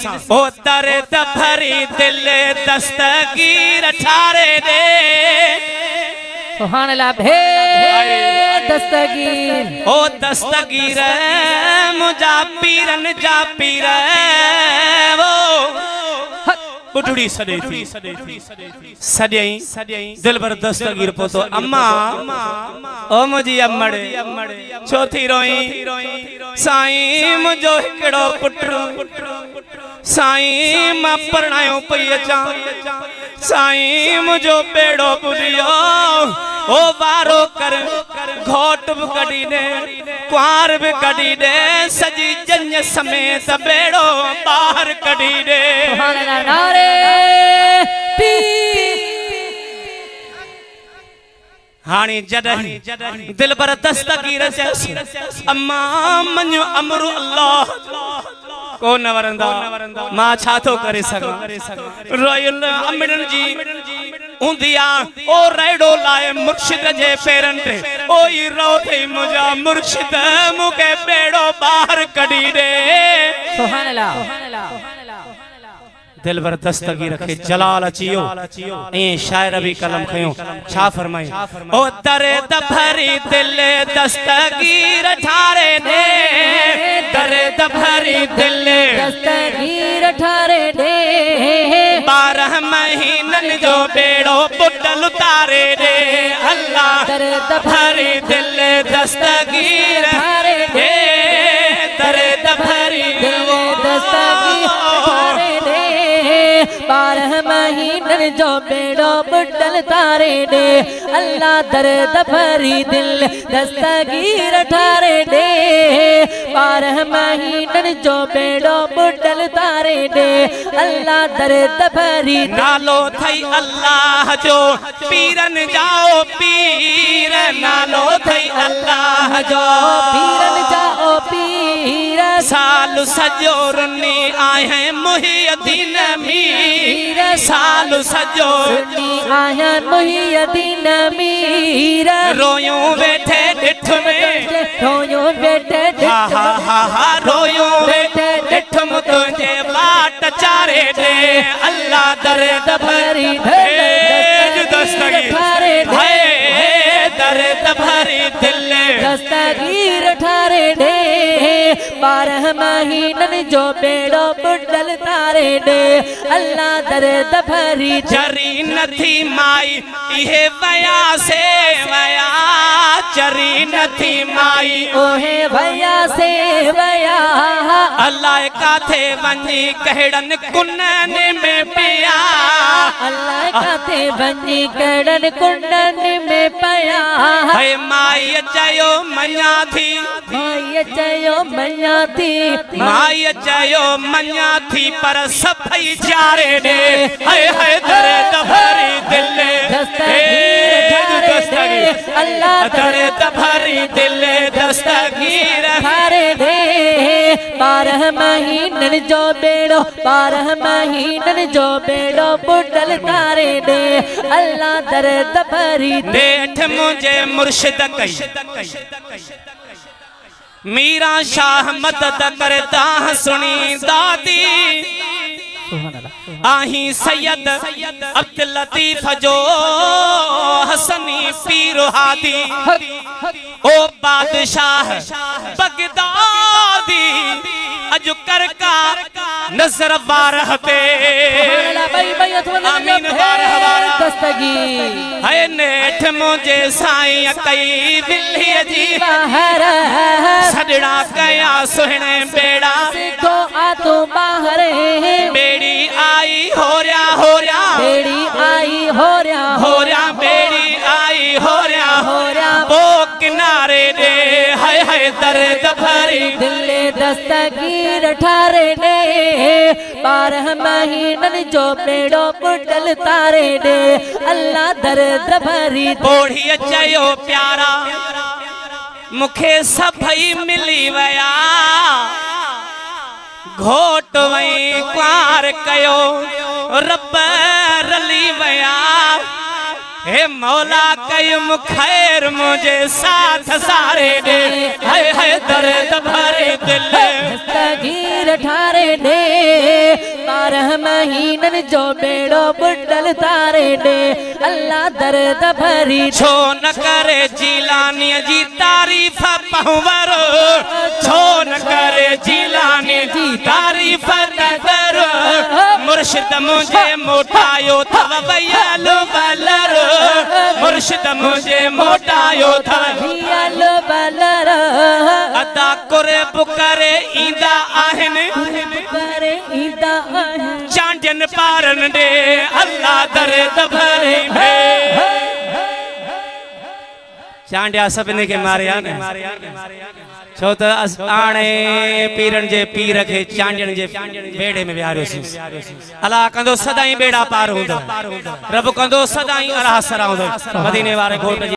ओ दर्द भरी दिल दस्तगीर ठारे दे सुभान अल्लाह भे दस्तगीर ओ दस्तगीर मुझा पीरन जा पीर वो बुढ़ड़ी सदे थी सदई दिल भर दस्तगीर पोतो अम्मा ओ मुझी अम्मड़े चौथी रोई साईं मुझो हिकड़ो पुटरू साईं मां परणायो पई अचां साईं मुझो बेड़ो बुलियो ओ वारो कर घोट भी कड़ी दे कुआर भी कड़ी दे सजी जंज समेत बेड़ो बाहर कड़ी दे सुभान अल्लाह नारे हानी जदही दिल पर दस्तगीर चस अम्मा मन्यो अमरु अल्लाह को न वरंदा मां छा तो करे सगा रोयल अमरन जी उंदिया ओ रेडो लाए मुर्शिद जे पेरन ते ओ ई रो थे मुजा मुर्शिद मुके बेड़ो बाहर कड़ी दे सुभान अल्लाह दिल भर दस्तगीर रखे जलाल अचियो ए शायर भी कलम खयो छा फरमाई ओ दर्द भरी दिल दस्तगीर ठारे दे दर्द भरी दिल दस्तगीर ठारे दे 12 महीनन जो बेड़ो बुडल उतारे दे अल्लाह दर्द भरी दिल दस्तगीर ठारे दे दर्द भरी दिल दस्तगीर ठारे दे 12 महीनन जो बेड़ो बुडल तारे दे अल्लाह दर्द भरी दिल दस्तगीर ठारे दे 12 महीनन जो बेड़ो बुडल तारे दे अल्लाह दर्द भरी नालो थई अल्लाह जो पीरन जाओ पीर नालो थई अल्लाह जो पीरन जाओ पीर साल सजो रुनी आए मुहियदीन मीर साल सजो रुनी आया मुहियदीन मीर रोयूं बैठे डिठ में रोयूं बैठे हा हा हा हा रोयूं बैठे डिठ में तुझे बाट चारे दे अल्लाह दर्द भरी दस्तगीर हाय दर्द भरी दिल दस्तगीर ठारे दे 12 महीनन जो बेड़ो बुडल तारे दे अल्लाह दर्द भरी चरी नथी माई इहे वया से वया चरी नथी माई ओहे भैया से भैया अल्लाह काथे वनी कहड़न कुनन में पिया अल्लाह काथे वनी कहड़न कुनन में पिया है माई चयो मन्या थी माई चयो मन्या थी माई चयो मन्या थी पर सभई चारे दे है दर्द भरी दिल दस्तगीर अल्लाह दर्द भरी दिल दस्तगीर ठारे दे 12 महीनन जो बेड़ो 12 महीनन जो बेड़ो बुडल तारे दे अल्लाह दर्द भरी देठ मुझे मुर्शिद कई मीरा शाह मदद करता सुनी दादी आही सैयद अब्दुल लतीफ जो हसनी पीर हादी ओ बादशाह बगदादी अज करका नजर बारह पे आमीन बारह दस्तगीर है नेठ मुझे साईं कई बिल्ली जी सजड़ा कया सुहने बेड़ा तो आ तू बाहर बेड़ी आई हो रहा बेड़ी आई हो रहा बेड़ी आई हो रहा वो किनारे दे है दर्द भरी दिल दस्तगीर ठारे दे 12 महीनन जो बेड़ो बुडल तारे दे अल्लाह दर्द भरी ओढ़ी चयो प्यारा मुखे सभई मिली वया घोट वई कुआर कयो रब रली वया हे मौला कयुम खैर मुझे साथ सारे दे है दर्द भरे दिल दस्तगीर ठारे दे 12 महीनन जो बेड़ो बुडल तारे दे अल्लाह दर्द भरी छो न करे जीलानी जी तारीफ पहुंवरो छो न करे जीलानी जी तारीफ करो मुर्शिद मुझे मोटायो थव वयलो बलरो मुर्शिद मुझे मोटायो थव वयलो बलरो अदा करे पुकारे ईंदा आहिन करे ईंदा आहिन चांडन पारन दे अल्लाह दर्द भरे में चांडिया सभिनी के मारिया ने छो त आणे पीरन जे पीर के चांडियन जे बेड़े में विहारियोसी अल्लाह कंदो सदाई बेड़ा पार हुंदो रब कंदो सदाई अल्लाह सराउंदो मदीने वारे घोट